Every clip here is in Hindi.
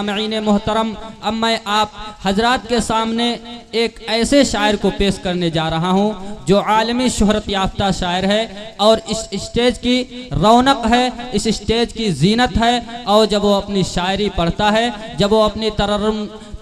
सामईन मोहतरम, अब मैं आप हजरात के सामने एक ऐसे शायर को पेश करने जा रहा हूँ जो आलमी शोहरत याफ्ता शायर है और इस स्टेज की रौनक है, इस स्टेज की जीनत है। और जब वो अपनी शायरी पढ़ता है, जब वो अपनी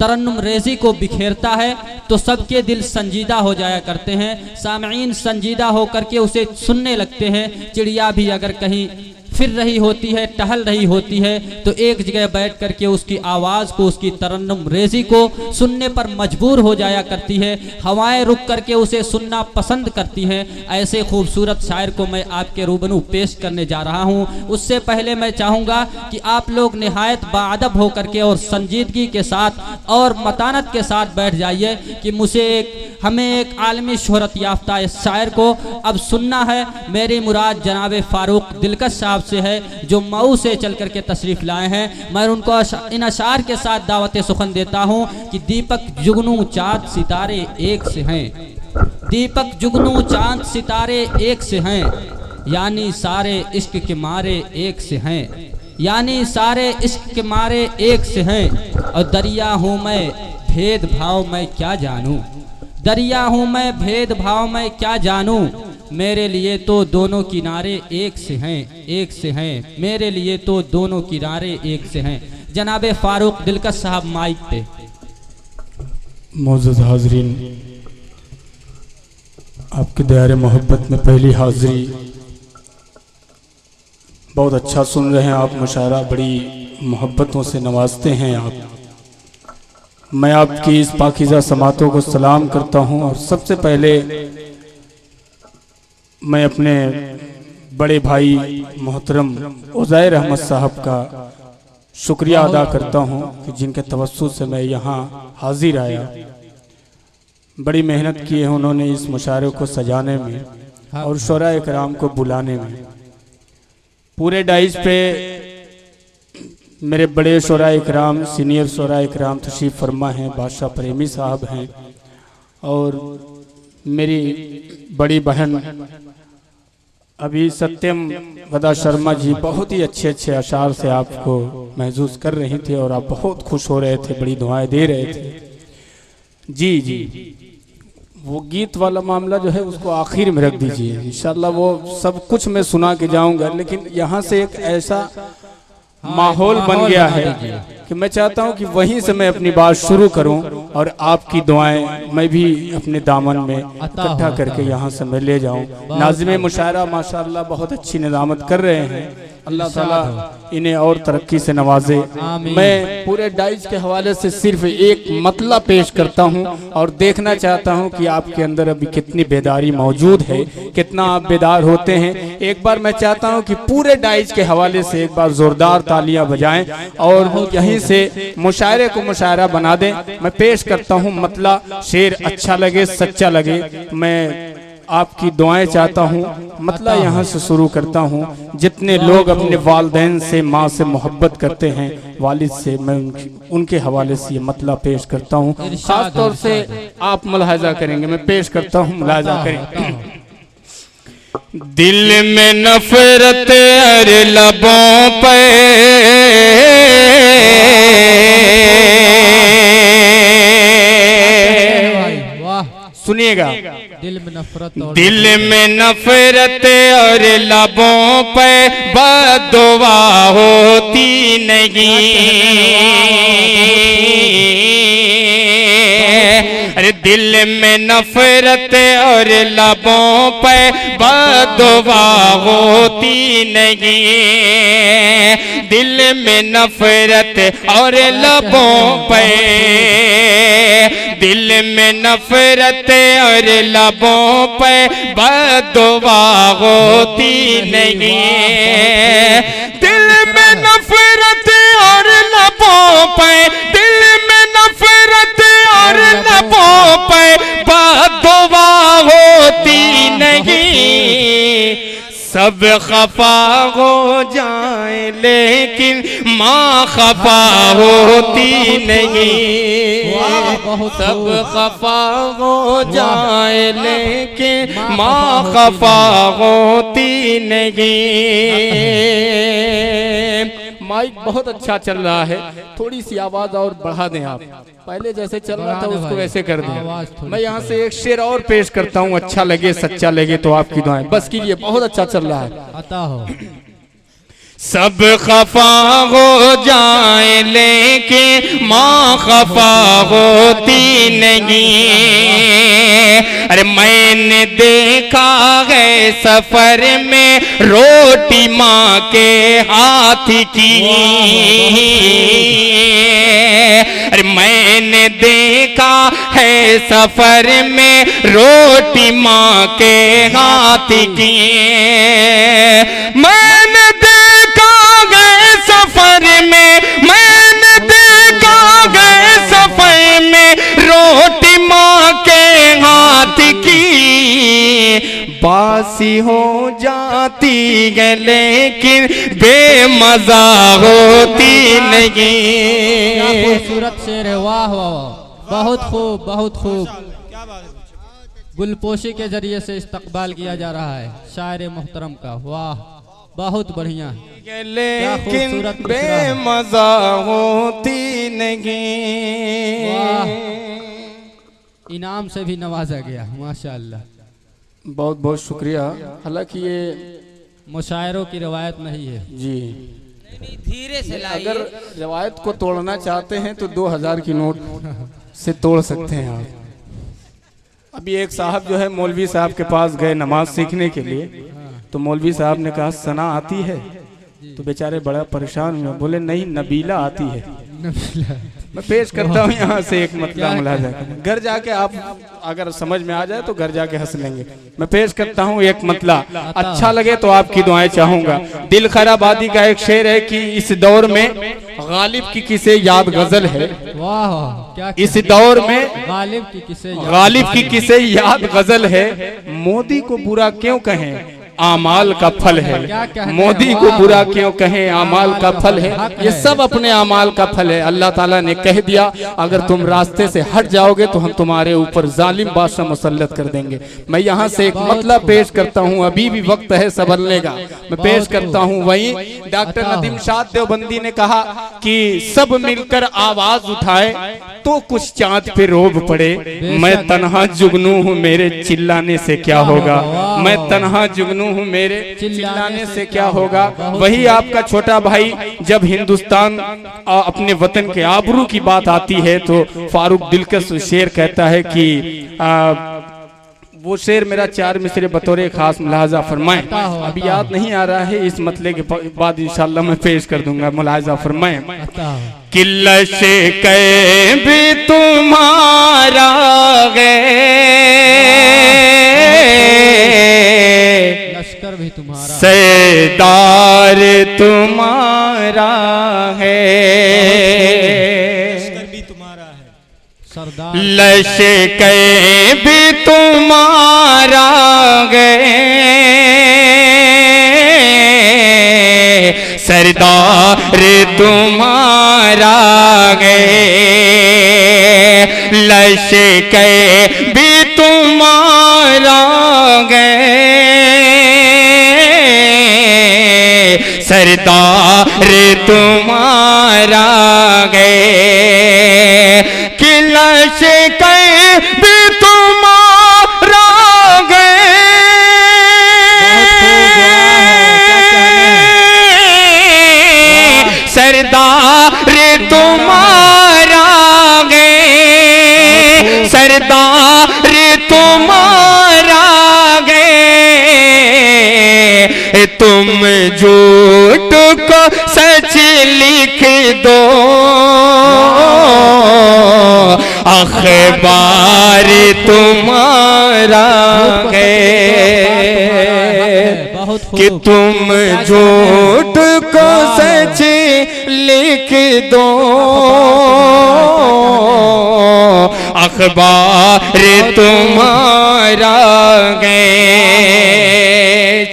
तरन्नुम रेजी को बिखेरता है तो सबके दिल संजीदा हो जाया करते हैं। सामईन संजीदा होकर के उसे सुनने लगते हैं। चिड़िया भी अगर कहीं फिर रही होती है, टहल रही होती है, तो एक जगह बैठ करके उसकी आवाज़ को, उसकी तरन्नुम रेजी को सुनने पर मजबूर हो जाया करती है। हवाएं रुक करके उसे सुनना पसंद करती हैं। ऐसे खूबसूरत शायर को मैं आपके रूबरू पेश करने जा रहा हूँ। उससे पहले मैं चाहूँगा कि आप लोग निहायत बाअदब होकर के और संजीदगी के साथ और मतानत के साथ बैठ जाइए कि हमें एक आलमी शोहरत याफ्ता शायर को अब सुनना है। मेरी मुराद जनाब फारूक दिलकश साहब से है जो मऊ से चल करके तशरीफ लाए हैं। मैं उनको इन अशार के साथ दावत सुखन देता हूँ कि दीपक जुगनू चाँद सितारे एक से हैं, दीपक जुगनू चाँद सितारे एक से हैं, यानी सारे इश्क के मारे एक से हैं, यानी सारे इश्क के मारे एक से हैं। और दरिया हूँ मैं भेदभाव मैं क्या जानूँ, दरिया हूँ मैं भेदभाव मैं क्या जानूँ, मेरे लिए तो दोनों किनारे एक से हैं, एक से हैं, मेरे लिए तो दोनों किनारे एक से हैं। जनाबे फारूक दिलकश साहब माइक पे। मोअज़्ज़ज़ हाज़रीन, आपके दायरे मोहब्बत में पहली हाज़री। बहुत अच्छा सुन रहे हैं आप मुशायरा, बड़ी मोहब्बतों से नवाजते हैं आप। मैं आपकी इस पाकीज़ा समातों को सलाम करता हूं और सबसे पहले मैं अपने बड़े भाई मोहतरम उज़ैर अहमद साहब का शुक्रिया अदा करता हूं कि जिनके तवस्सुत से मैं यहाँ हाजिर आया। बड़ी मेहनत की है उन्होंने इस मुशायरे को सजाने में और शुरा इकराम को बुलाने में। पूरे डाइस पे मेरे बड़े शुरा इकराम, सीनियर शुरा इकराम तशरीफ़ फरमा हैं, बादशाह प्रेमी साहब हैं और मेरी बड़ी बहन अभी सत्यम वदा शर्मा जी बहुत ही अच्छे अच्छे अशार से आपको महसूस कर रही थी और आप बहुत खुश हो रहे थे, बड़ी दुआएं दे रहे थे। जी जी, वो गीत वाला मामला जो है उसको आखिर में रख दीजिए, इंशाल्लाह वो सब कुछ मैं सुना के जाऊंगा। लेकिन यहाँ से एक ऐसा माहौल बन गया है कि मैं चाहता हूं कि वहीं से मैं अपनी बात शुरू करूं और आपकी दुआएं मैं भी अपने दामन में इकट्ठा करके यहां से मैं ले जाऊं। नाज़िम मुशायरा माशाअल्लाह बहुत अच्छी निज़ामत कर रहे हैं, अल्लाह ताला इन्हें और तरक्की से नवाजे। मैं पूरे डाइज के हवाले से सिर्फ एक मतला पेश करता हूं और देखना चाहता हूं कि आपके अंदर अभी कितनी बेदारी मौजूद है, कितना आप बेदार होते हैं। एक बार मैं चाहता हूं कि पूरे डाइज के हवाले से एक बार जोरदार तालियां बजाएं और यहीं से मुशायरे को मुशायरा बना दें। मैं पेश करता हूं मतला, शेर अच्छा लगे सच्चा लगे, मैं आपकी दुआएं चाहता हूं। मतला यहाँ से शुरू करता हूं। जितने लोग अपने वालिदैन से, माँ से मोहब्बत करते हैं, वालिद से, मैं उनके हवाले से ये मतला पेश करता हूं। खास तौर से आप मुलाहजा करेंगे, मैं पेश करता हूं, मुलाहजा करेंगे। दिल में नफरत हर लबों पे, सुनिएगा। दिल में नफरत और लबों पे बददुआ होती नहीं, अरे दिल में नफरत और लबों पे बददुआ होती नहीं, दिल में नफरत और लबों पे, दिल में नफरत और लबों पे बददुआ होती नहीं, दिल में नफरत और लबों पे, दिल में नफरत और लबों पे बददुआ होती नहीं। सब खफा हो जाए लेकिन माँ खफा होती नहीं, सब खफा हो जाए लेकिन माँ खफा होती नहीं। माइक बहुत अच्छा चल रहा है, थोड़ी सी आवाज और बढ़ा दें आप, पहले जैसे चल रहा था उसको वैसे कर दें। मैं यहाँ से एक शेर और पेश करता हूँ, अच्छा लगे सच्चा लगे तो आपकी दुआएं बस कीजिए, बहुत अच्छा चल रहा है। अता हो सब खफा हो जाए लेकिन माँ खफा होती नहीं। अरे मैंने देखा है सफर में रोटी माँ के हाथ की। अरे मैंने देखा है सफर में रोटी माँ के हाथ की। मैंने सफर में, मैंने देखा गए सफर में रोटी माँ के हाथ की। बासी हो जाती है लेकिन बेमजा होती नहीं। क्या खूबसूरत शेर है, वाह वाह, बहुत खूब बहुत खूब। गुलपोशी के जरिए से इस्तकबाल किया जा रहा है शायर मोहतरम का, वाह बहुत बढ़िया। लेकिन बेमजा होती नहीं। इनाम से भी नवाजा गया, माशाअल्लाह। बहुत बहुत शुक्रिया। हालांकि ये मुशायरों की रवायत नहीं है जी, धीरे से लाइए। अगर रवायत को तोड़ना चाहते हैं तो 2000 की नोट से तोड़ सकते हैं आप। अभी एक साहब जो है मौलवी साहब के पास गए नमाज सीखने के लिए, तो मौलवी साहब ने कहा सना आती है, तो बेचारे बड़ा परेशान हुए, बोले नहीं नबीला आती है। मैं पेश करता हूँ यहाँ से एक मतलब मुलाजा, घर जाके आप अगर समझ में आ जाए तो घर जाके हंस लेंगे। मैं पेश करता हूँ एक मतला, अच्छा लगे तो आपकी दुआएं चाहूंगा। दिल खराबादी का एक शेर है कि इस दौर में गालिब की किसे याद गजल है। वाह क्या इस दौर में गालिब की किसे याद गजल है। मोदी को बुरा क्यों कहें आमाल का फल है। मोदी को बुरा क्यों कहें आमाल का फल है। ये सब अपने आमाल का फल है। अल्लाह ताला ने कह दिया अगर तुम रास्ते से हट जाओगे तो हम तुम्हारे ऊपर जालिम बादशाह मुसल्लत कर देंगे। मैं यहाँ से एक मतलब पेश करता हूँ, अभी भी वक्त है संभलने का। मैं पेश करता हूँ वही डॉक्टर नदीम शाह देवबंदी ने कहा कि सब मिलकर आवाज उठाए तो कुछ चांद पे रोब पड़े। मैं तन्हा जुगनू हूँ मेरे चिल्लाने से क्या होगा। मैं तन्हा जुगनू हूँ मेरे चिल्लाने से क्या होगा। वही आपका छोटा भाई जब हिंदुस्तान अपने वतन के आबरू की बात आती है तो फारूक दिलकश शेर कहता है कि वो शेर मेरा 4 मिसरे बतौर खास मुलाजा फरमाएं। अभी याद नहीं आ रहा है, इस मतले के बाद इंशाल्लाह मैं पेश कर दूंगा। मुलाजा फरमाएं कि लश्कर भी तुम्हारा लश्कर भी तुम्हारा, सरदार तुम्हारा है। सरदार लश्कर भी तुम्हारा है, सरदार तुम्हारा है। लश्कर भी तुम्हारा है, सरदार तुम्हारा है। कि लश्कर भी तुम्हारा है, सरदार तुम्हारा है, सरदार तुम्हारा है। तुम झूठ को सच लिख दो, अखबार तुम्हारा है। कि तुम झूठ को सच लिख दो, अखबार तुम्हारा गए।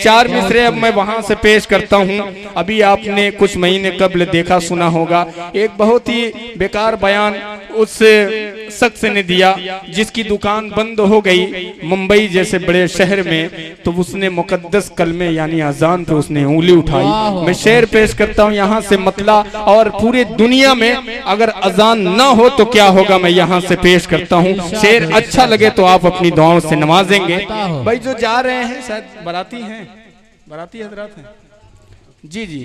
चार मिसरे अब मैं वहां से पेश करता हूं। अभी आपने कुछ महीने कबल देखा सुना होगा, एक बहुत ही बेकार बयान उस शख्स ने दिया जिसकी दुकान बंद हो गई मुंबई जैसे बड़े शहर में, तो उसने मुकद्दस कलमे यानी अजान पे उसने उंगली उठाई। मैं शेर पेश करता हूं यहाँ से मतला, और पूरे दुनिया में अगर अजान ना हो तो क्या होगा, मैं यहाँ से पेश करता हूँ। शेर अच्छा लगे तो आप अपनी दुआओं से नवाजेंगे। भाई जो जा रहे हैं शायद बाराती हैं, बाराती हजरात हैं, जी जी,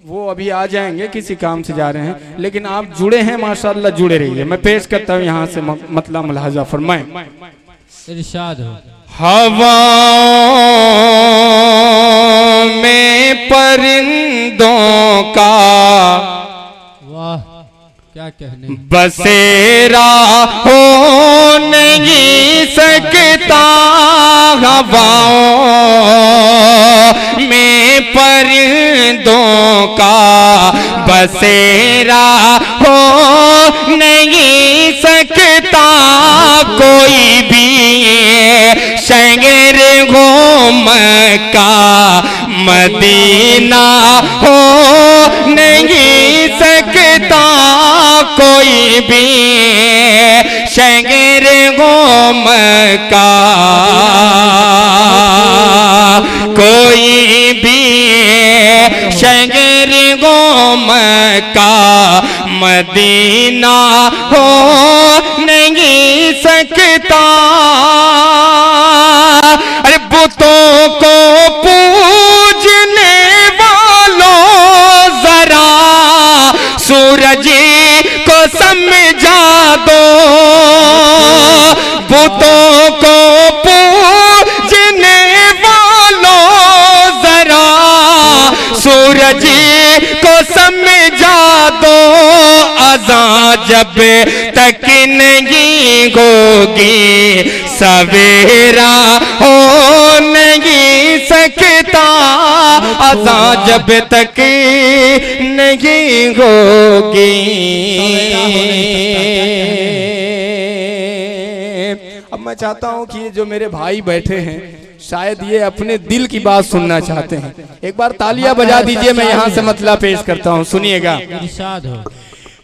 वो अभी आ जाएंगे, किसी काम से जा रहे हैं, लेकिन आप जुड़े हैं माशाअल्लाह, जुड़े रहिए। मैं पेश करता हूँ यहाँ से मतला मुलाहजा फरमाएं। इरशाद हो। हवा में परिंदों का वाह क्या कहने, बसेरा हो नहीं सकता। हवाओं में परिंदों का बसेरा हो नहीं सकता। कोई भी शहर हो मक्का मदीना हो नहीं सकता। कोई भी शहर हो मक्का, कोई भी शहर हो मक्का मदीना हो नहीं सकता। अरे बुतों को पूजने वालों जरा सूरज को समझा दो। बुतों को पूजने वालों जरा सूरज को समझा दो। अज़ान जब तक नहीं होगी सवेरा हो नहीं सकता। अज़ान जब तक नहीं होगी। अब मैं चाहता हूं कि जो मेरे भाई बैठे हैं शायद ये अपने दिल की बात सुनना चाहते हैं। एक बार तालियां बजा दीजिए, मैं यहाँ से मतला पेश करता हूँ, सुनिएगा। इरशाद हो।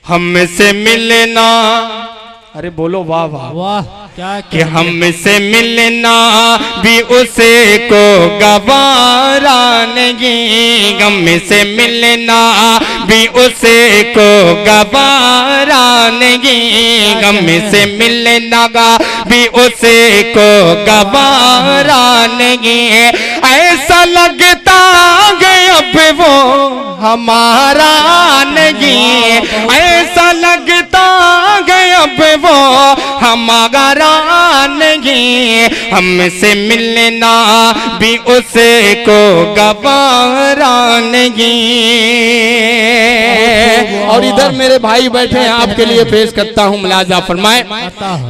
हमसे मिलना, अरे बोलो वाह वाह वाह क्या कि हमसे मिलना भी उसे को गवारा नहीं। हमसे मिलना भी उसे को गवारा नहीं। हमसे मिलना भी उसे को गवारा नहीं। ऐसा लगता है अब वो हमारा नहीं। ऐसा लगता है अब वो हमारा नहीं। हमसे मिलना भी उसे को गवारा नहीं। और इधर मेरे भाई बैठे हैं, आपके लिए पेश करता हूँ, मुलाजा फरमाए।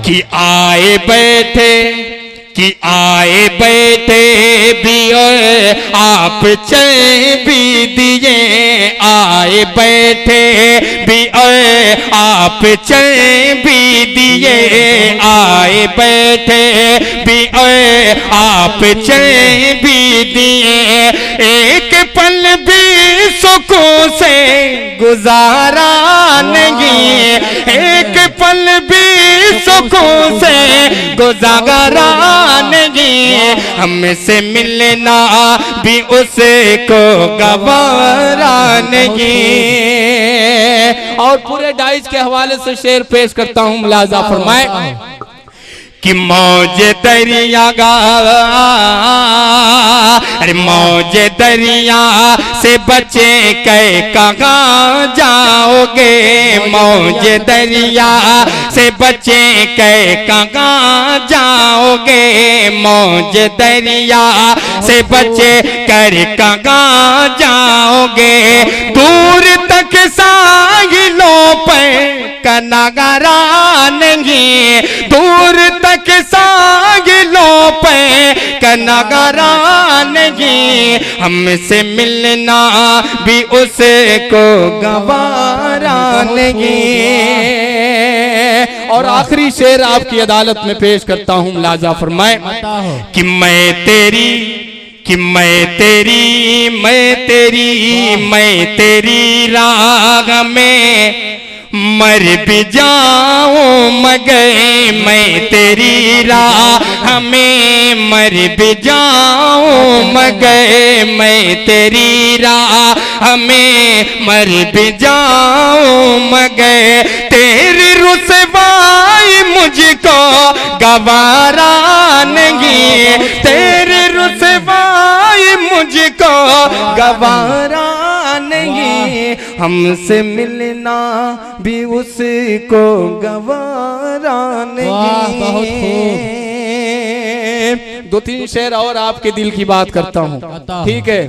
कि आए बैठे कि आए बैठे भी और आप चल भी दिए। आए बैठे भी और आप चल भी दिए। आए बैठे भी और आप चल भी दिए। एक पल भी सुकून से गुजारा नहीं। एक पल भी सुकून से गुजारा नहीं। हमसे मिलना भी उसे को गवारा नहीं। और पूरे डाइज के हवाले से शेर पेश करता हूँ, मुलाजा फरमाए। कि मौज दरिया गा, अरे मौज दरिया से बचे कै कहाँ जाओगे। मौज दरिया से बचे कै कहाँ जाओगे। मौज दरिया से बचे कर कहाँ जाओगे। दूर तक साहिलों पर कनागरा नहीं। दूर तक साहिलों पे कनागरा नहीं। हमसे मिलना भी उसे को गवारा नहीं। और आखिरी शेर आपकी अदालत में पेश करता हूँ, मुलाजा फरमाए कि मैं तेरी राह में मर भी जाऊं मगर मैं तेरी राह में मर भी जाऊं मगर मैं तेरी राह में मर भी जाऊं मगर तेरी रुसवाई मुझको गवारा नहीं, तेरी रुसवाई मुझको गवारा नहीं, हमसे मिलना भी उसको गवारा नहीं। बहुत खूब। दो तीन शेर और आपके दिल की बात करता हूँ, ठीक है?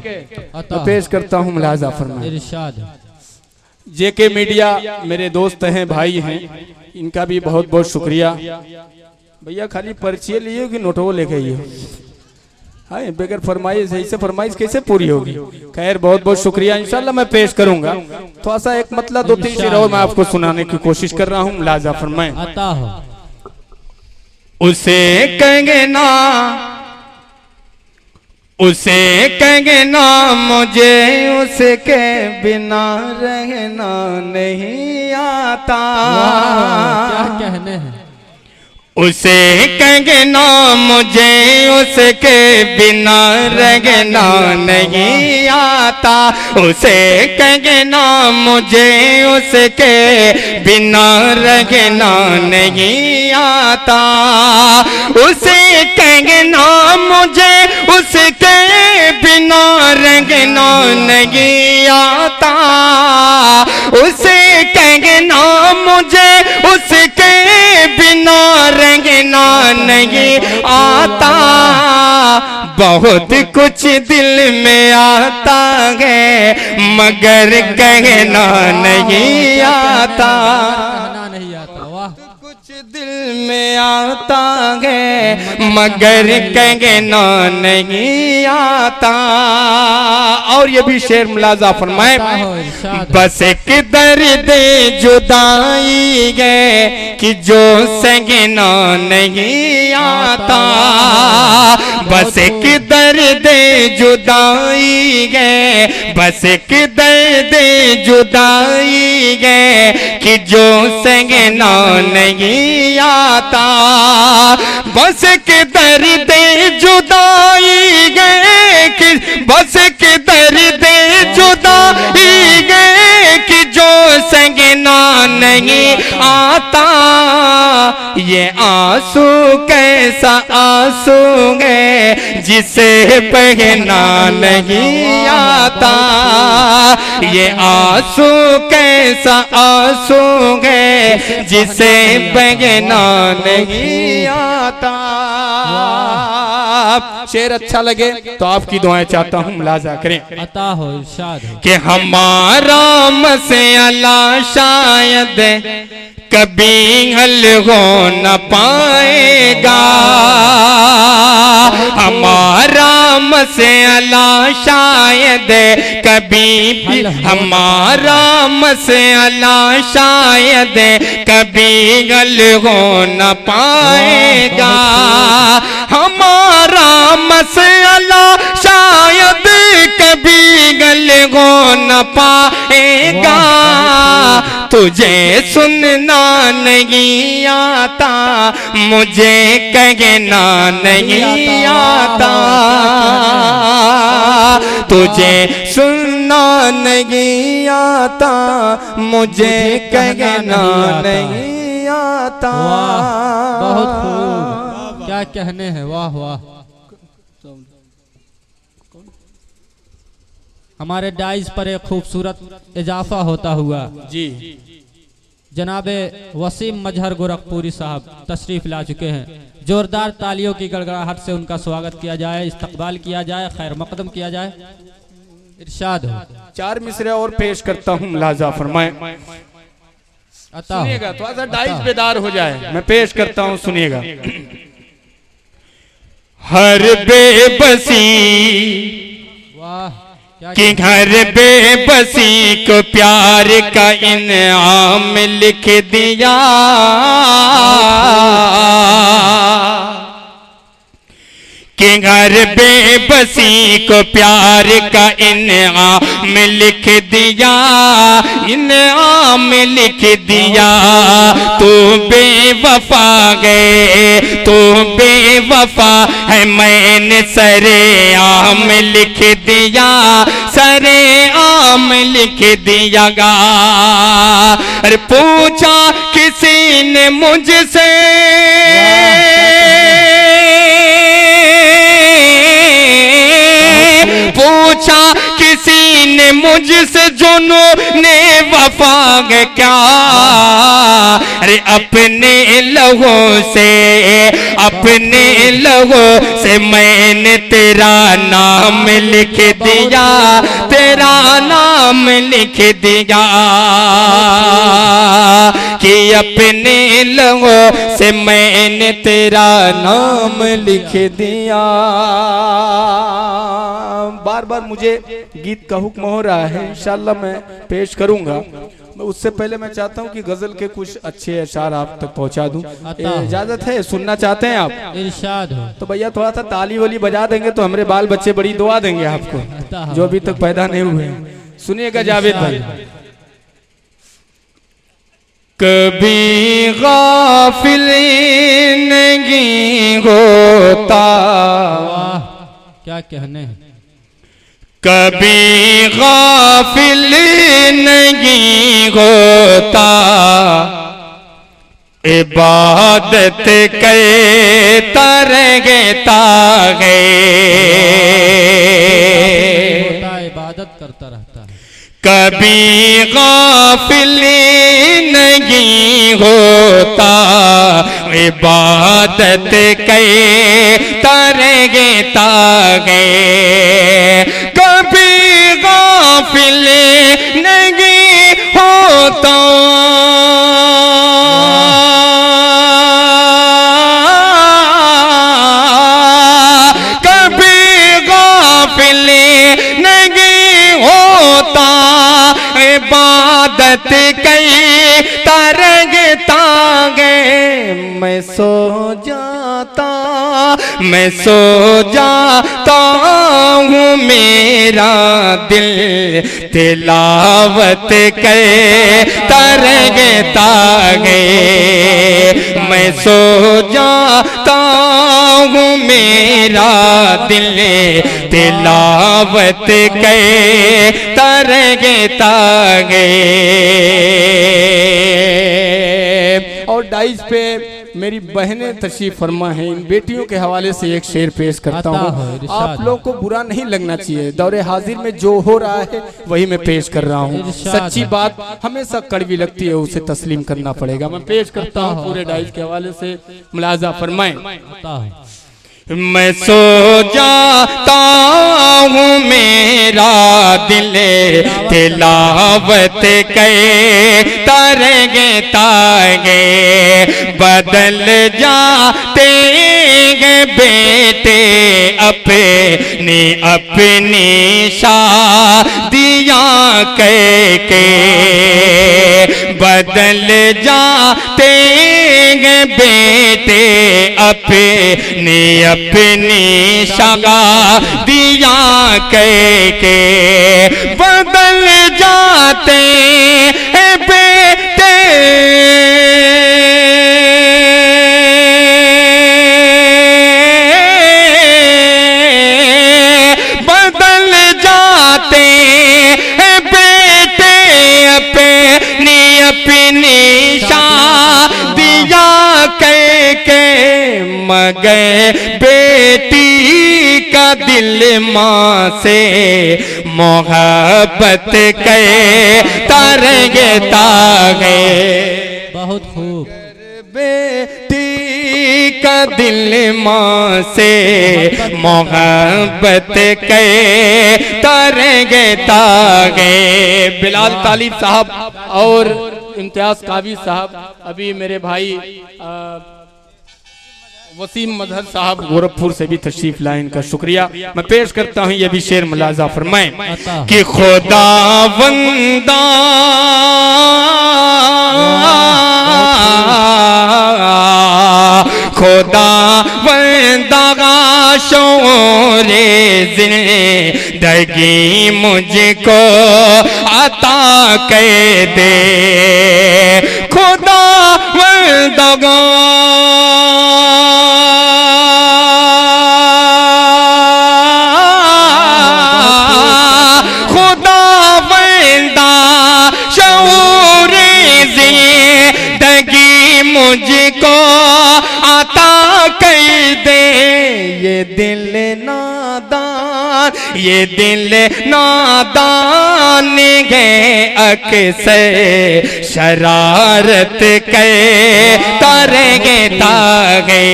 तो पेश करता हूँ, मुलाजा फरमाए। इरशाद। जेके मीडिया मेरे दोस्त हैं, भाई हैं, इनका भी बहुत बहुत शुक्रिया। भैया खाली पर्चियाँ लिए हो कि नोटों लेके आइए? हाँ, बगैर फरमाइश ऐसे फरमाइश कैसे पूरी होगी? खैर बहुत बहुत शुक्रिया, इंशाल्लाह मैं पेश करूंगा। थोड़ा सा एक मतलब दो तीन शेर और मैं आपको सुनाने की कोशिश कर रहा हूँ, मुलाजा फरमाएं। अता हो। उसे कंगना मुझे उसके बिना रहना नहीं आता। क्या कहने हैं? उसे कंगना मुझे उसके बिना रहना नहीं आता, उसे कंगना मुझे उसके बिना रहना नहीं आता, उसे कंगना मुझे उसके बिना रहना नहीं आता, उसे कंगना मुझे उसके बिना रहना नहीं आता, बहुत कुछ दिल में आता है मगर कहना नहीं आता, कहना नहीं आता। वाह। कुछ दिल में आता है मगर कहना नहीं आता। और ये भी शेर मुलाजा फरमाए, बस एक दर्द जुदाई है कि जो संगना नहीं आता, बस एक दर्द जुदाई है, बस एक दर्द जुदाई है कि जो संगना नहीं आता, बस एक दर्द जुदाई है कि बस एक दर्द जुदाई है कि जो संगना नहीं आता, ये आंसू कैसा आंसू है जिसे बहना नहीं आता, ये आंसू कैसा आंसू है जिसे बहना नहीं आता। शेर अच्छा लगे तो आपकी दुआएं चाहता हूँ, मुलाजा करें। अता हो, इरशाद हो। कि हमारा मसला शायद कभी हल हो न पाएगा, हमारा मसला शायद कभी भी, हमारा मसला शायद कभी हल हो न पाएगा, हमारा मसला शायद कभी हल हो न पाएगा, तुझे सुनना नहीं आता, मुझे कहना नहीं आता, तुझे सुनना नहीं आता, मुझे कहना नहीं आता। बहुत खूब, क्या कहने हैं। वाह वाह। हमारे डाइस पर एक खूबसूरत इजाफा होता हुआ जी जनाबे वसीम मजहर गोरखपुरी साहब तशरीफ ला चुके हैं। जोरदार तालियों की गड़गड़ाहट से उनका स्वागत किया जाए, इस्तकबाल किया जाए, खैर मकदम किया जाए। इरशाद हो। चार मिसरे और पेश करता हूँ, मुलाजा फरमाएं। सुनिएगा, थोड़ा सा डाइस बेदार हो जाए, मैं पेश करता हूँ, सुनिएगा। हर बेबसी वाह कि घर बेबसी को प्यार का इनाम लिख दिया, कि घर बेबसी को प्यार का इनाम लिख दिया, इनाम लिख दिया। तू बेवफा गए, तू बेवफा है, मैंने सरे आम लिख दिया, सरे आम लिख दिया गा। अरे पूछा किसी ने मुझसे, पूछा किसी ने मुझसे, जुनून ने वफा क्या। अरे अपने लहू से, अपने लहू से मैंने तेरा नाम लिख दिया, तेरा नाम लिख दिया। कि अपने लहू से मैंने तेरा नाम लिख दिया। बार बार मुझे गीत का हुक्म हो रहा है, इंशाल्लाह मैं पेश करूंगा। उससे पहले मैं चाहता हूं कि गजल के कुछ अच्छे अशार आप तक पहुंचा दूं। इजाजत है? सुनना चाहते हैं आप? इरशाद हो। तो भैया थोड़ा सा ताली वाली बजा देंगे तो हमारे बाल बच्चे बड़ी दुआ देंगे आपको, जो अभी तक पैदा नहीं हुए। सुनिएगा जावेद भाई। कभी गाफिल नहीं होता, क्या कहने हैं, कभी गाफिल नहीं होता, इबादत करता रहता है, इबादत करता रहता है। कभी गाफिल नहीं होता, इबादत करता रहता है, कभी गाफिल नहीं होता, कभी गाफिल नहीं होता, इबादत करता रहता है। मैं सो जाता, मैं सो जाता हूँ, मेरा दिल तिलावत करता रहता है। मैं सो जाता हूँ, मेरा दिल तिलावत करता रहता है। और डाइस पे मेरी बहनें तशरीफ फरमा है, इन बेटियों के हवाले से एक शेर पेश करता हूँ। आप लोग को बुरा नहीं लगना चाहिए, दौरे हाजिर में जो हो रहा है वही मैं पेश कर रहा हूँ। सच्ची बात हमेशा कड़वी लगती है, उसे तस्लीम करना पड़ेगा। मैं पेश करता हूँ पूरे डाइस के हवाले से, मुलाजा फरमाएं। मैं सो जाता हूँ, मेरा दिल तिलावत करता रहता है, बदल जाते हैं बेटे अपनी अपनी शादियाँ करके, बदल जाते हैं बेटे अपनी अपनी शादियाँ करके, बदल जाते हैं बेटे बदल जाते हैं बेटे अपनी अपनी शादियाँ करके, मगर बेटी का दिल माँ से मोहब्बत करता रहता है। बहुत खूब। बेटी का दिल माँ से मोहब्बत करता रहता है। बिलाल तालिब साहब और इम्तियाज कावी साहब, अभी मेरे भाई वसीम मजहर साहब गोरखपुर से भी तशरीफ लाए, इनका शुक्रिया। मैं पेश करता हूँ ये भी शेर मुलाजा फरमाएं कि खुदा वंदा खुदा वंदा शोरे जिंदगी मुझको अता कर दे, खुदा वंदा मुझको आता कर दे, ये दिल नादान, ये दिल नादान है अक्सर शरारत के तारेंगे तागे,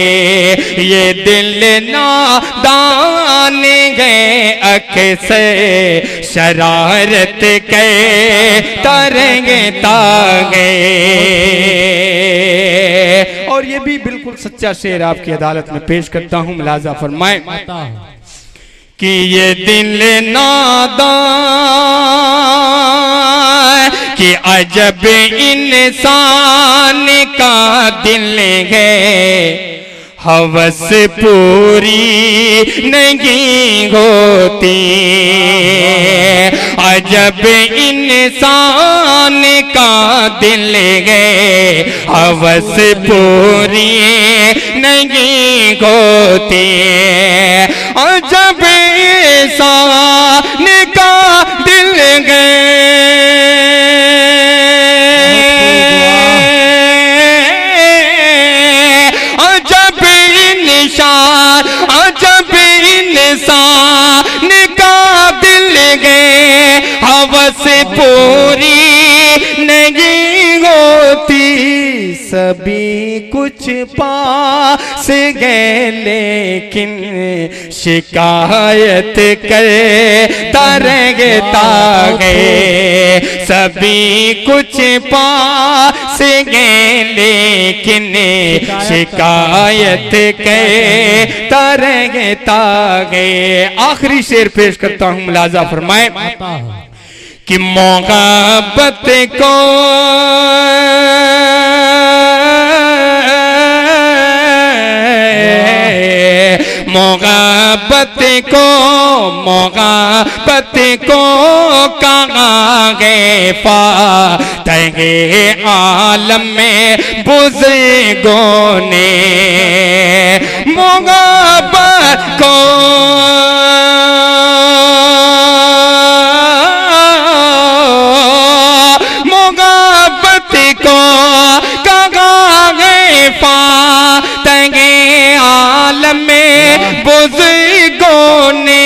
ये दिल नादान है अक्सर शरारत के तारेंगे तागे। और ये भी बिल्कुल सच्चा शेर आपकी अदालत में पेश करता हूँ, मुलाजा फरमाएं कि ये दिल नादान कि अजब इंसान का दिल है, हवस पूरी नहीं होती, अजब इंसान का दिल है, हवस पूरी नहीं होती, अजब इंसान का दिल है, अजब इंसान का दिल है, हवस पूरी नहीं होती, सभी कुछ पास गए लेकिन शिकायत करता रहता है, सभी कुछ पास गए लेकिन शिकायत करता रहता है। आखिरी शेर पेश करता हूँ, मुलाजा फरमाएं कि मोहब्बत को मोहब्बत को कहाँ गए फातहे आलम में बुज़ुर्गों ने, मोहब्बत को कहाँ गए फातहे आलम में बुज़ुर्गों ने,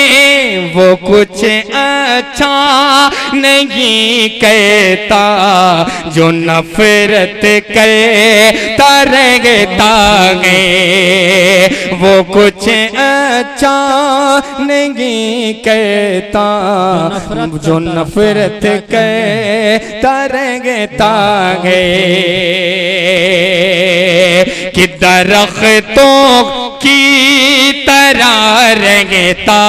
वो कुछ अच्छा नहीं कहता जो नफरत करता रहता है, वो कुछ अच्छा नहीं कहता जो नफरत करता रहता है, कि दरख्तों की तरह रहता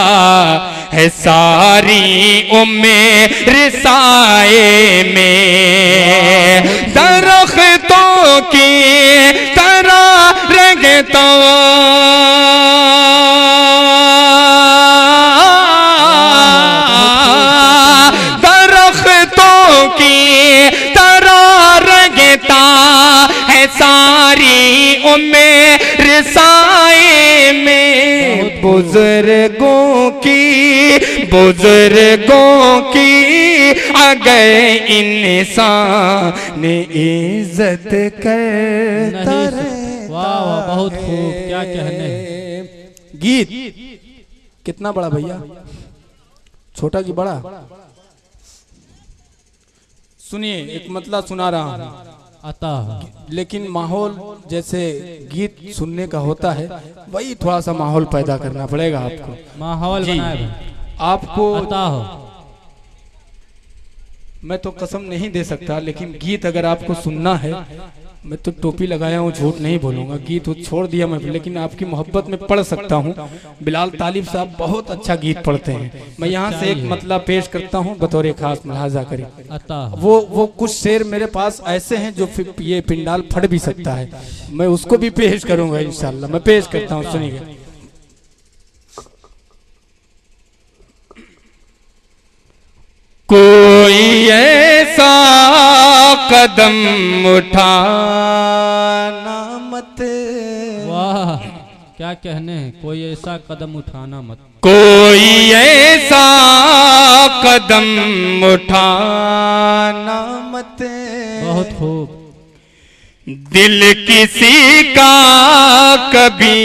है सारी उम्र साए में, दरख्तों की तरह रहता दरख्तों की तरह रहता है सारी उम्र साए में, बुजुर्गों की अगर इंसान ने इज्जत करता रहता। वाह वाह, बहुत खूब, क्या कहने। गीत कितना बड़ा भैया, छोटा कि बड़ा? सुनिए, एक मतलब सुना रहा हूँ लेकिन माहौल जैसे गीत सुनने का होता है वही थोड़ा सा माहौल पैदा करना पड़ेगा आपको। माहौल बनाए आपको अता हो। मैं तो कसम नहीं दे सकता, लेकिन गीत अगर आपको सुनना है, मैं तो टोपी लगाया हूँ, झूठ नहीं बोलूँगा, गीत छोड़ दिया मैं, लेकिन आपकी मोहब्बत में पढ़ सकता हूँ। बिलाल तालिब साहब बहुत अच्छा गीत पढ़ते हैं। मैं यहाँ से एक मतलब पेश करता हूँ, बतौर खास मुलाहाजा करें। वो कुछ शेर मेरे पास ऐसे हैं जो ये पिंडाल फट भी सकता है, मैं उसको भी पेश करूँगा इंशाल्लाह। मैं पेश करता हूँ, सुनिएगा। कोई ऐसा कदम उठाना मत, वाह क्या कहने हैं, कोई ऐसा कदम उठाना मत, कोई ऐसा कदम उठाना मत, बहुत खूब। दिल किसी का कभी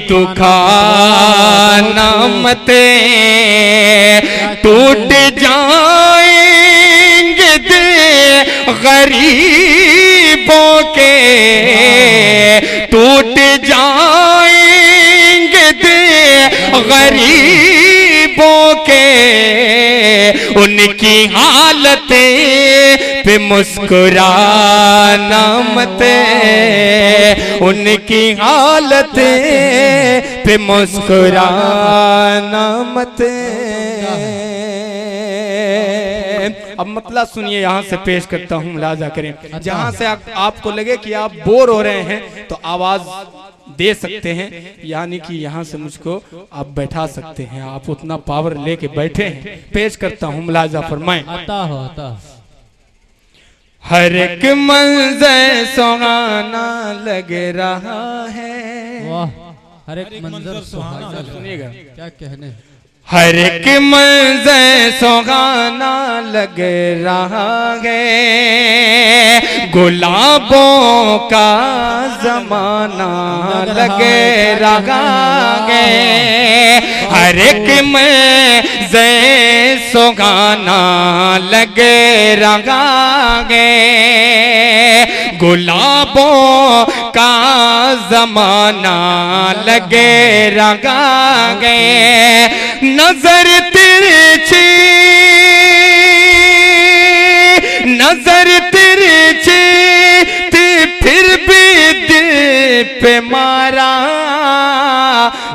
दुखाना मत, टूट जाएंगे दिल गरीबों के, टूट जाएंगे दिल गरीबों के, उनकी हालत पे मुस्कुराना मत, उनकी हालत पे मुस्कुराना मत। अब मतलब सुनिए, यहाँ से पेश करता हूँ, मुलाजा करें। जहाँ से आपको लगे कि आप बोर हो रहे हैं तो आवाज दे सकते हैं, यानी कि यहाँ से मुझको आप बैठा सकते हैं, आप उतना पावर लेके बैठे हैं। पेश करता हूँ, मुलाजा फरमाएं। आता हो। हर एक मंजर सुहाना लग रहा है, वाह, हर एक मंजर सुहाना, सुनिएगा क्या कहने। हर एक मंजर सुहाना लग रहा है, गुलाबों का जमाना लग रहा है, हर एक मंजर सुहाना लग रहा है, गुलाबों का जमाना लग रहा है, नजर तिरछी, नजर तिरछी फिर भी दिल पे मारा,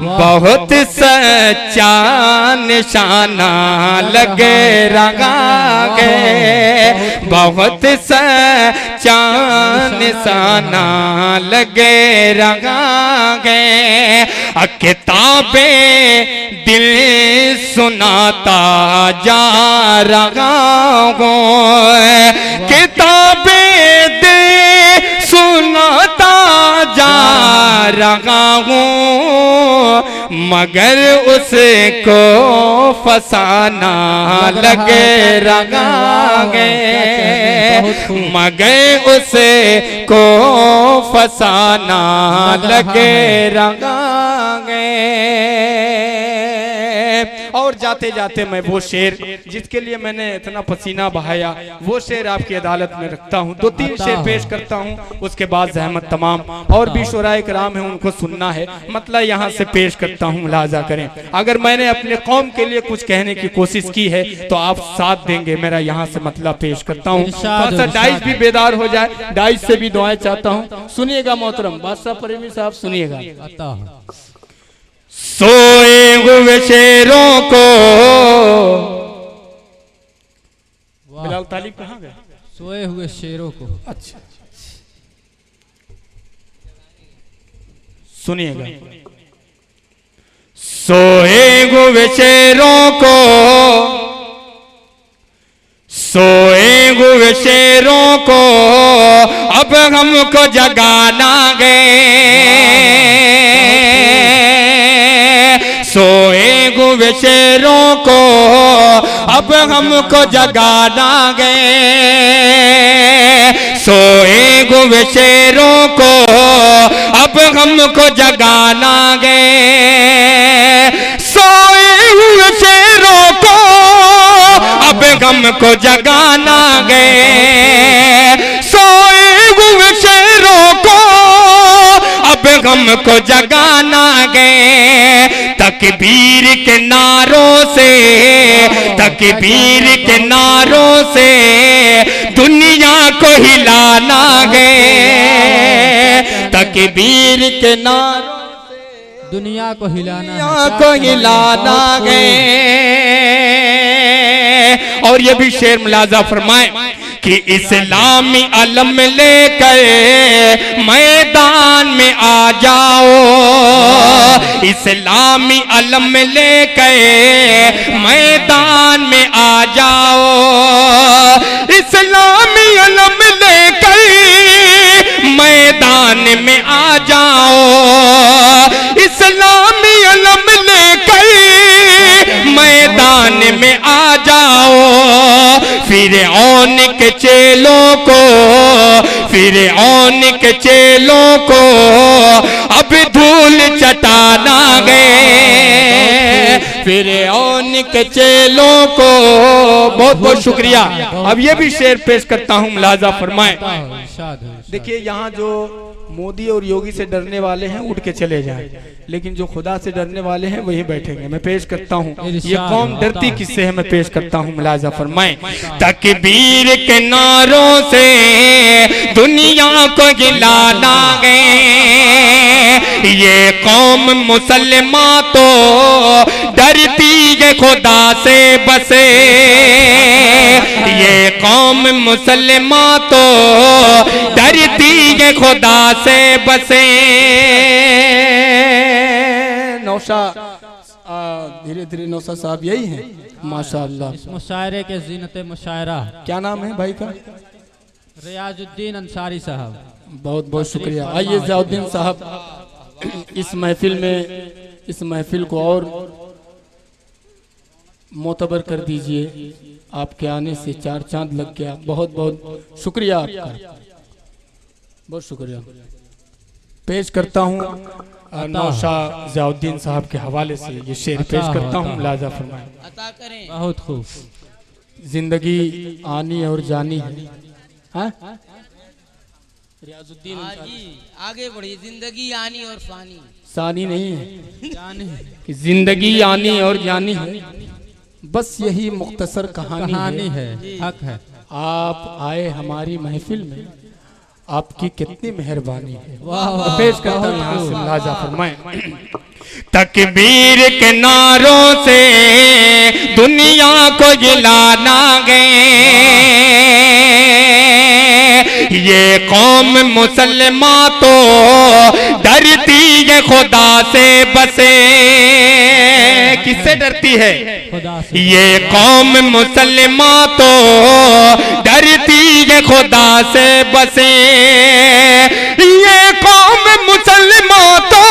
बहुत सच्चा निशाना लग रहा है, बहुत सच्चा निशाना लग रहा है, किताबें दिल सुनाता जा रहा हूँ, किताबें दिल सुनाता जा रहा हूँ, मगर उसको फसाना लग रहा है, मगर उसको फसाना लग रहा है। और जाते जाते मैं वो शेर जिसके लिए मैंने इतना पसीना बहाया, वो शेर आपकी अदालत में रखता हूँ। 2-3 शेर पेश करता हूँ, उसके बाद ज़हमत तमाम और भी शुराए कराम है, उनको सुनना है, मतलब यहाँ से पेश करता हूँ, मुलाजा करें। अगर मैंने अपने कौम के लिए कुछ कहने की कोशिश की है तो आप साथ देंगे मेरा। यहाँ से मतलब पेश करता हूँ, थोड़ा डाइस भी बेदार हो जाए, डाइस से भी दुआएं चाहता हूँ। सुनिएगा मोहतरम बादशाह प्रेमी साहब, सुनिएगा। सोए हुए शेरों को, बिलाल तालिब कहाँ गए? सोए हुए शेरों को, अच्छा सुनिएगा। सोए हुए शेरों को, सोए हुए शेरों को अब हमको जगाना गए, सोए हुए शेरों को अब हमको जगाना गए, सोए हुए शेरों को अब हमको जगाना गए, सोए हुए शेरों को अब हमको जगाना गए, सोए हुए शेरों को अब हमको जगाना गए, तक तकबीर के नारों से, तकबीर के नारों से दुनिया को हिलाना गए, तकबीर के नारों दुनिया को हिलाना, दुनिया को हिलाना गए। और ये भी शेर मुलाजा फरमाए कि इस्लामी अलम लेकर मैदान में आ जाओ, इस्लामी अलम लेकर मैदान में आ जाओ, इस्लामी अलम लेकर मैदान में आ जाओ, इस्लामी अलम लेकर मैदान में आ जाओ। फिरऔन के चेलों को, फिरऔन के चेलों को अब धूल चटाना गए, फिरऔन के चेलों को। बहुत बहुत शुक्रिया। अब ये भी शेर पेश करता हूँ, मुलाजा फरमाएं। देखिए यहाँ जो मोदी और योगी से डरने वाले हैं उठ के चले जाएं, लेकिन जो खुदा से डरने वाले हैं वहीं बैठेंगे। मैं पेश करता हूँ, ये कौम डरती किससे है, मैं पेश करता हूँ, मुलाजा फरमाएं। तकबीर के नारों से दुनिया को गिलाना गए, ये कौम मुसलमान तो डरती है खुदा से बसे, ये कौम मुसलमान तो डरती है खुदा से बसे। नौशा धीरे धीरे नौशा साहब यही हैं, माशाअल्लाह। मुशायरे के जीनत मुशायरा, क्या नाम है भाई का? रियाजुद्दीन अंसारी साहब। बहुत बहुत शुक्रिया। आइए ज़ियाउद्दीन साहब, इस महफिल में, इस महफिल को और मोतबर कर दीजिए। आपके आने से चार चांद लग गया। बहुत बहुत शुक्रिया आपका, बहुत शुक्रिया। पेश करता हूँ नौशा ज़ियाउद्दीन साहब के हवाले से ये शेर पेश करता हूँ, मुलाजा फरमाएं। बहुत खूब। जिंदगी आनी और जानी है, हाँ? रियाजुद्दीन आगे बढ़िए। जिंदगी आनी और फानी, सानी नहीं है, जानी कि जिंदगी आनी और जानी है। बस यही मुख्तसर कहानी है, हक है। आप आए हमारी महफिल में, आपकी कितनी मेहरबानी है। वाह वाह। पेश करता हूं यहाँ से, मुलाजा फरमाएं। तकबीर के नारों से दुनिया को गिलाना गए, ये कौम मुसलमान तो डरती है खुदा से बसे। किससे डरती है? खुदा से। ये कौम मुसलमान तो डरती है खुदा से बसे, ये कौम मुसलमान तो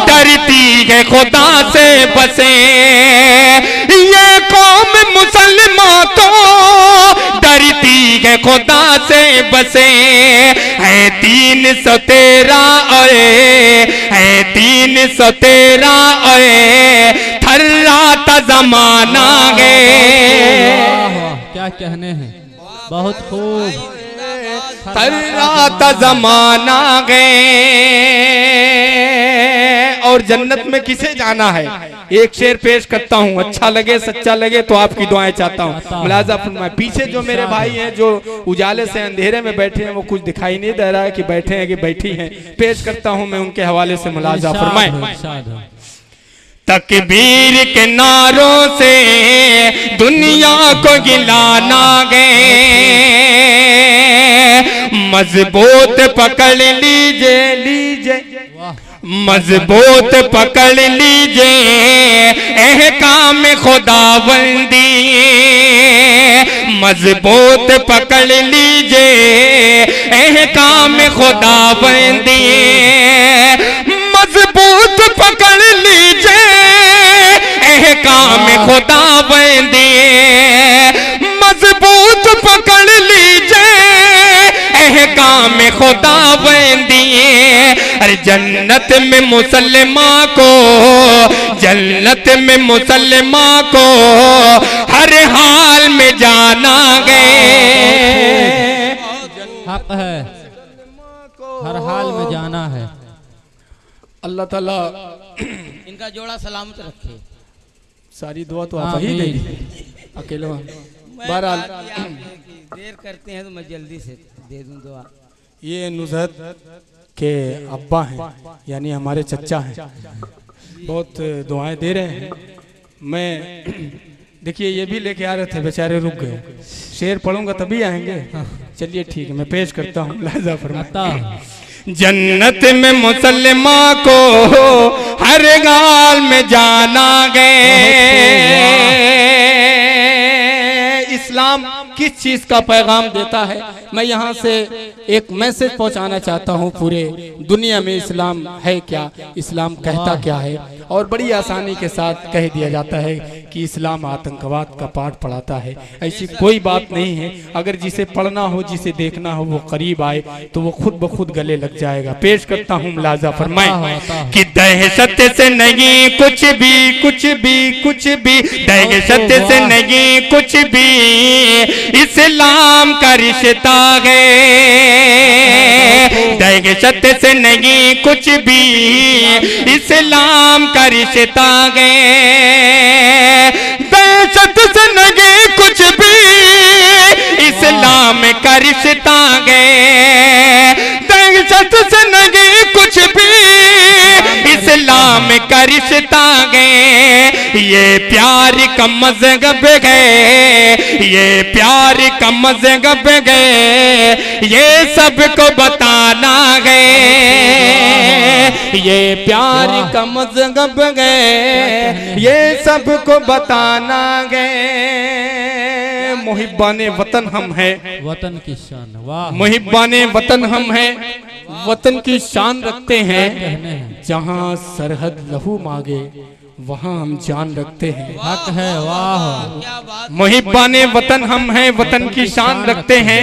डरती है खुदा से बसे, ये कौम मुसलमान तो डरती है खुदा से बसे। है 313 ओए, है 313 ओए, थर्राता जमाना गए। क्या कहने हैं, बहुत खूब। थर्राता जमाना गए। और जन्नत में किसे जाना है? एक शेर पेश करता हूँ, अच्छा लगे सच्चा लगे तो आपकी दुआएं चाहता हूँ, मुलाजा फरमाएं। पीछे जो मेरे भाई हैं जो उजाले से अंधेरे में बैठे हैं, वो कुछ दिखाई नहीं दे रहा है कि बैठे हैं कि बैठी हैं। पेश करता हूँ मैं उनके हवाले से, मुलाजा फरमाएं। तकबीर के नारों से दुनिया को गिलाना गए, मजबूत पकड़ लीजिए, लीजिए मजबूत पकड़ लीजिए अहकाम खुदाबंदी, मजबूत पकड़ लीजिए अहकाम खुदाबंदी, मजबूत पकड़ लीजिए अहकाम खुदाबंदी, मजबूत पकड़ लीजिए अहकाम खुदाबंदी। अरे जन्नत में मुसलमान को, जन्नत में मुसलमान को हर हाल में जाना गए। हक है, हर हाल में जाना है। अल्लाह ताला इनका जोड़ा सलामत रखे। सारी दुआ तो आप ही देंगे अकेले। बहरहाल देर करते हैं तो मैं जल्दी से दे दूं दुआ। ये नुज़हत के अब्बा हैं, यानी हमारे चचा हैं, बहुत दुआएं दे रहे हैं। मैं देखिए ये भी लेके आ रहे थे, बेचारे रुक गए। शेर पढ़ूंगा तभी आएंगे। चलिए ठीक है, मैं पेश करता हूँ। लाजा फरमाता जन्नत में मुसलमा को हर गाल में जाना गए। इस्लाम किस चीज का पैगाम देता है, मैं यहाँ से एक मैसेज पहुँचाना चाहता हूँ पूरे दुनिया में। इस्लाम है क्या, इस्लाम कहता क्या है, और बड़ी आसानी के साथ कह दिया जाता है कि इस्लाम आतंकवाद का पाठ पढ़ाता है। ऐसी कोई बात नहीं है। अगर जिसे पढ़ना हो, जिसे देखना हो, वो करीब आए तो वो खुद ब खुद गले लग जाएगा। पेश करता हूँ, मुलाजा फरमाए कि दहशत से नहीं कुछ भी, कुछ भी, कुछ भी, दहशत से नहीं कुछ भी, इस्लाम का रिश्ता है। दहशत से नहीं कुछ भी, इस्लाम का रिश्ता है। दहशत से नहीं कुछ भी, इस्लाम का रिश्ता है। दहशत से नहीं कुछ भी, इस्लाम का रिश्ता है। ये प्यार का मज़हब है, ये प्यार का मज़हब है, ये सबको बताना है। ये प्यार का मज़हब है, ये सबको बताना है। मुहिब्बाने वतन हम है, वतन की शान, वाह। मुहिब्बाने वतन हम है, वतन की शान रखते हैं। जहाँ सरहद लहू मांगे वहाँ हम जान रखते हैं। हक है, वाह। क्या बात। मुहिब्बाने वतन हम हैं, वतन की शान रखते हैं।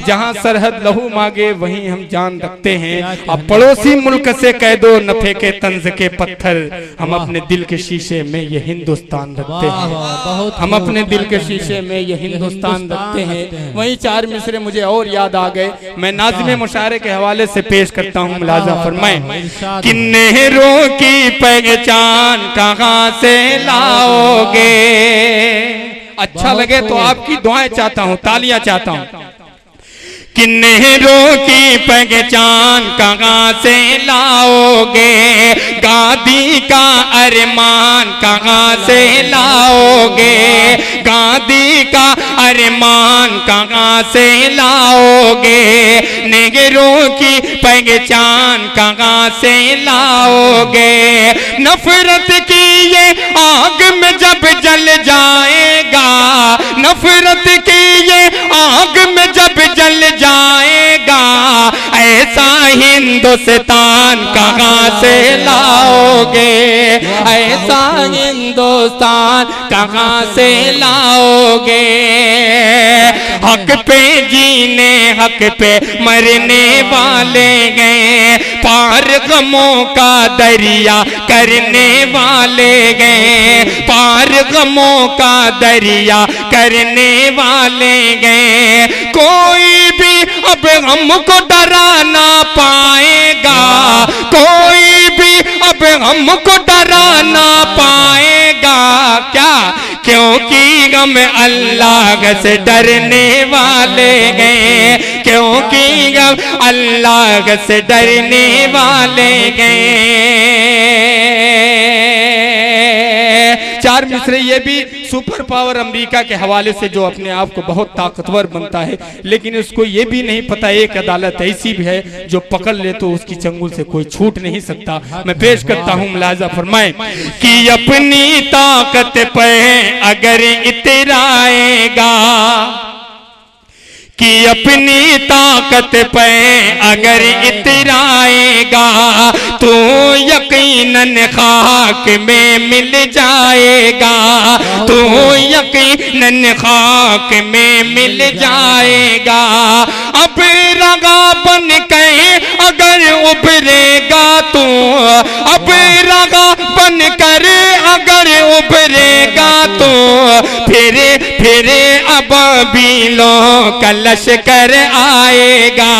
जहाँ सरहद लहू मांगे वहीं हम जान रखते हैं। अब पड़ोसी मुल्क से कह दो न फेंके तंज के पत्थर, हम अपने दिल के शीशे में ये हिंदुस्तान रखते हैं। बहुत हम अपने दिल के शीशे में ये हिंदुस्तान रखते हैं। वहीं चार मिसरे मुझे और याद आ गए, मैं नाज़िम मुशायरे के हवाले से पेश करता हूँ। मुलाजा फरमाएं कि नेहरों की पहचान कहाँ से लाओगे। अच्छा लगे तो आपकी दुआएं चाहता हूँ, तालियां चाहता हूँ। कि नेहरों की पहचान कहाँ से लाओगे, गांधी का अरमान कहाँ से लाओगे, गांधी का अरमान कहाँ से लाओगे, नेहरों की पहचान कहाँ से लाओगे। नफरत की ये आग में जब जल जाएगा, नफरत की ये आग में जब जल जाएगा, ऐसा हिंदुस्तान कहाँ से लाओगे, ऐसा हिंदुस्तान कहाँ से लाओगे। हक पे जीने हक पे मरने वाले गए, पार गमों का दरिया करने वाले गए, पार गमों का दरिया करने वाले गए। कोई भी अब हमको डरा ना पाएगा, कोई भी अब हमको डरा ना पाएगा। क्या? क्योंकि हम अल्लाह से डरने वाले गए, क्योंकि हम अल्लाह से डरने वाले गए। चार मिसरे ये भी सुपर पावर अमेरिका के हवाले से जो अपने आप को बहुत ताकतवर बनता है, लेकिन उसको ये भी नहीं पता एक अदालत ऐसी भी है जो पकड़ ले तो उसकी चंगुल से कोई छूट नहीं सकता। मैं पेश करता हूँ, मुलाजा फरमाएं कि अपनी ताकत पे अगर इतराएगा, कि अपनी ताकत पे अगर इतराएगा, तो यकीनन खाक में मिल जाएगा, तो यकीनन खाक में मिल जाएगा। अब रगा बन के अगर उभरेगा तू, अब रगा बन कर अगर उभरेगा तो, फिर अबाबीलों का लश्कर आएगा,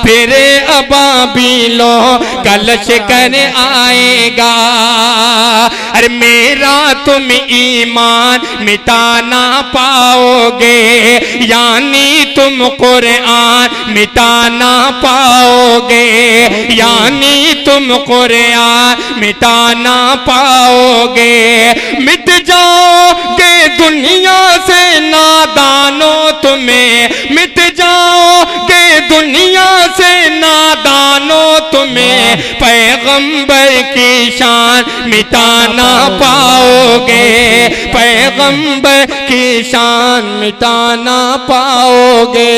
फिर अबाबीलों का लश्कर आएगा। अरे मेरा तुम ईमान मिटा ना पाओगे, यानी तुम कुरान मिटा ना पाओगे, यानी तुम कुरान मिटा ना पाओगे। मिट जाओगे दुनिया से नादानो तुम्हें, मिट जाओगे दुनिया से नादानो तुम्हें, पैगंबर की शान मिटा ना पाओगे, पैगंबर की शान मिटा ना पाओगे।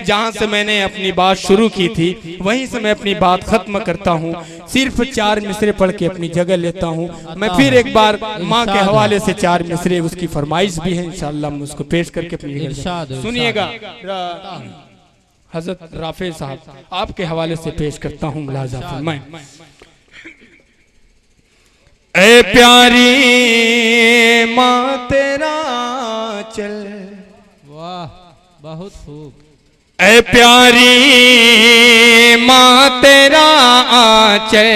जहां से मैंने अपनी बात शुरू की थी वहीं से मैं अपनी बात खत्म करता हूँ। सिर्फ 4 मिसरे पढ़ के अपनी जगह लेता हूँ। मैं फिर एक बार माँ के हवाले से 4 मिसरे, उसकी फरमाइश भी है, इंशाअल्लाह मैं उसको पेश करके अपनी जगह सुनिएगा। हजरत राफे साहब आपके हवाले से पेश करता हूँ। मुलाजा फरमाएं। ए प्यारी माँ तेरा चल, वाह बहुत खूब। ए प्यारी माँ तेरा आंचल,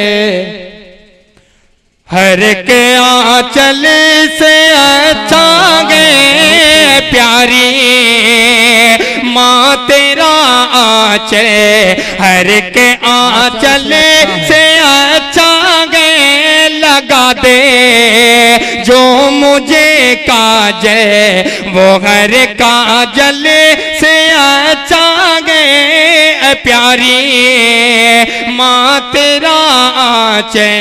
हर के आंचल से अच्छा गे, प्यारी माँ तेरा आंचल, हर के आंचल से अच्छा गे, लगा दे जो मुझे काजल, वो हर काजल से अच्छा गे, प्यारी माँ तेरा आंचल।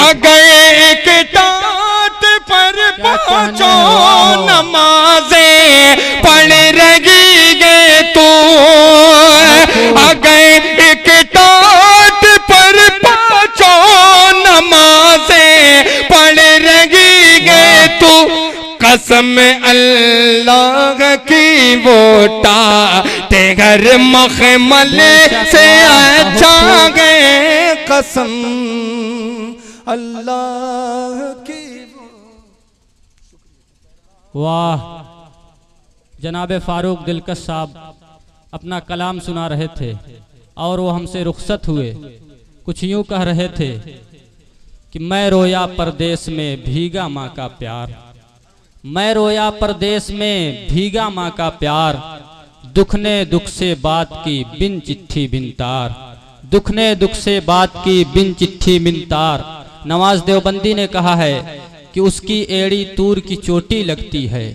अगर एक टाट पर पहुंचो नमाज़े पढ़ रही गे तू, अगर एक टाट पर पहुंचो नमाज़े पढ़ रही गे तू, कसम अल्लाह की वोटा ते घर मखमल से अच्छा गए, कसम अल्लाह की। वाह, जनाब फारूक दिलकश साहब अपना कलाम सुना रहे थे और वो हमसे रुखसत हुए। कुछ यूं कह रहे थे कि मैं रोया परदेश में भीगा माँ का प्यार, मैं रोया परदेश में भीगा माँ का प्यार, दुख ने दुख से बात की बिन चिट्ठी बिन तार, दुख ने दुख से बात की बिन चिट्ठी बिन तार। नवाज देवबंदी ने कहा है कि उसकी एड़ी तूर की चोटी लगती है,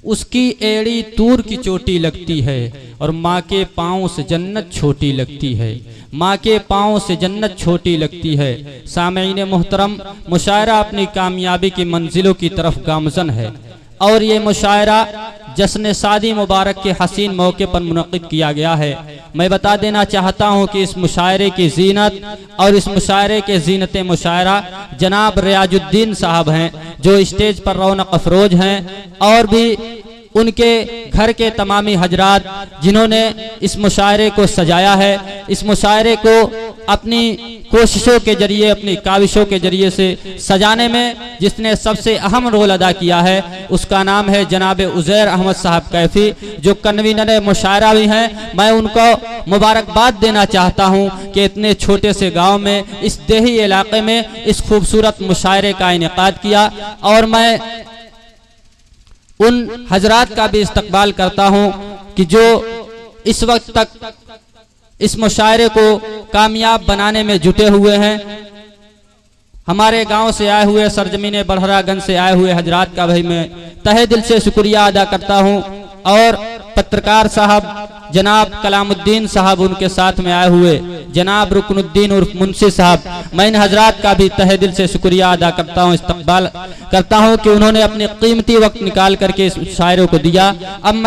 उसकी एड़ी तूर की चोटी लगती है, और माँ के पाँव से जन्नत छोटी लगती है, माँ के पाँव से जन्नत छोटी लगती है। सामईन मुहतरम, मुशायरा अपनी कामयाबी की मंजिलों की तरफ गामजन है और ये मुशायरा जश्न शादी मुबारक के हसीन मौके पर मुनक़िद किया गया है। मैं बता देना चाहता हूँ कि इस मुशायरे की जीनत और इस मुशायरे के जीनत मुशायरा जनाब रियाजुद्दीन साहब हैं, जो स्टेज पर रौनक अफरोज हैं, और भी उनके घर के तमामी हजरात जिन्होंने इस मुशायरे को सजाया है। इस मुशायरे को अपनी कोशिशों के जरिए, अपनी काविशों के जरिए से सजाने में जिसने सबसे अहम रोल अदा किया है उसका नाम है जनाब उज़ैर अहमद साहब कैफी, जो कन्वीनर मुशायरा भी हैं। मैं उनको मुबारकबाद देना चाहता हूं कि इतने छोटे से गांव में, इस देही इलाके में इस खूबसूरत मुशायरे का इनेकाद किया, और मैं उन हजरात का भी इस्तकबाल करता हूं कि जो इस वक्त तक इस मुशायरे को कामयाब बनाने में जुटे हुए हैं। हमारे गांव से आए हुए, सरजमीन बड़हरागंज से आए हुए हजरात का भाई मैं तहे दिल से शुक्रिया अदा करता हूं, और पत्रकार साहब जनाब कलामुद्दीन साहब, उनके साथ में आए हुए जनाब रुकनुद्दीन उर्फ मुंशी साहब, मैं इन हजरात का भी तहे दिल से शुक्रिया अदा करता हूं, इस्तकबाल करता हूं कि उन्होंने अपने कीमती वक्त निकाल करके इस शायरों को दिया। अब मैं